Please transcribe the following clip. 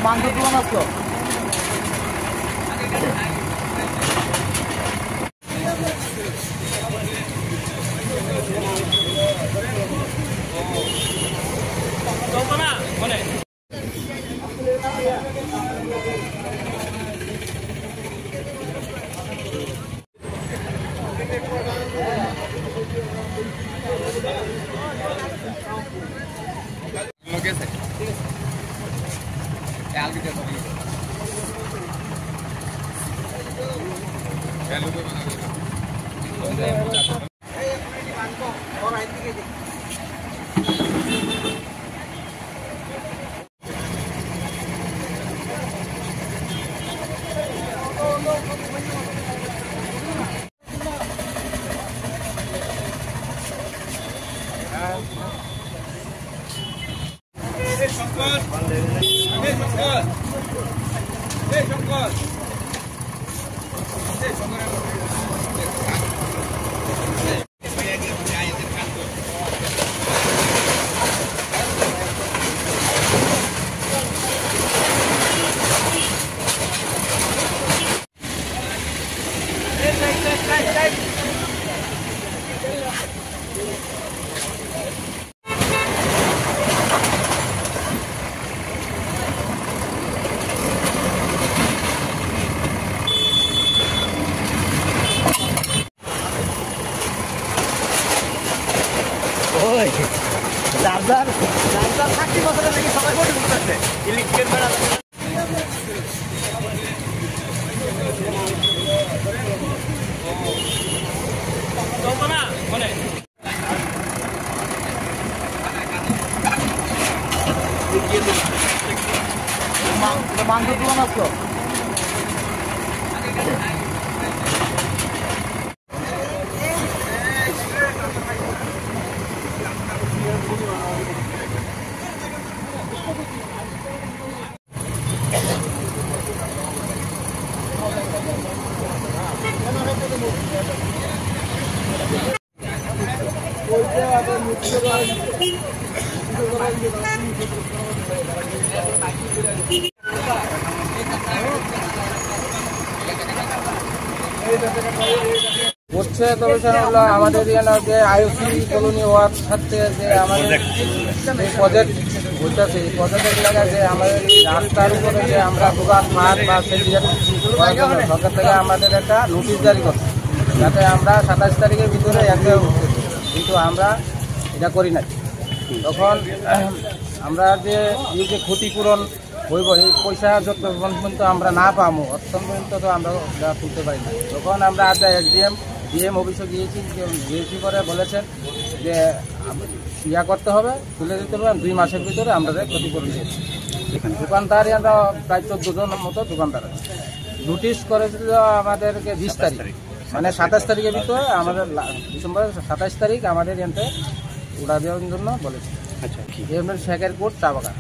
মাংস দোকান আসতো চার্জার 30 বছরের নাকি সবাই ভোট করতেছে ইলেকট্রিকের বেড়া চলতো না বলে মাংস দোকান আসতো হচ্ছে তবে হলো আমাদের যে আইওসি কলোনি হওয়ার সাথে যে আমাদের প্রজেক্ট হচ্ছে এই প্রজেক্টের এলাকায় যে আমাদের রাস্তার উপরে যে আমরা দোকান মাঠ বা সরকার থেকে আমাদের একটা নোটিশ জারি করছে যাতে আমরা 27 তারিখের ভিতরে একটা কিন্তু আমরা এটা করি নাই। তখন আমরা যে এই যে ক্ষতিপূরণ হইব এই পয়সা যত পর্যন্ত আমরা না পাবো অতক্ষণ পর্যন্ত তো আমরা তুলতে পারি না। তখন আমরা ডিএম অফিসে গিয়েছি করে বলেছেন যে ইয়া করতে হবে, তুলে দিতে হবে, 2 মাসের ভিতরে আমরা ক্ষতিপূরণ দিয়েছি। দোকানদারই আমরা প্রায় 14 জনের মতো দোকানদার আছে। নোটিশ করেছিল আমাদেরকে 20 তারিখ, মানে 27 তারিখের ভিতরে আমাদের ডিসেম্বরের 27 তারিখ আমাদের এতে উড়া দেওয়ার জন্য বলেছে। আচ্ছা, শেখের কোট চা বাগান।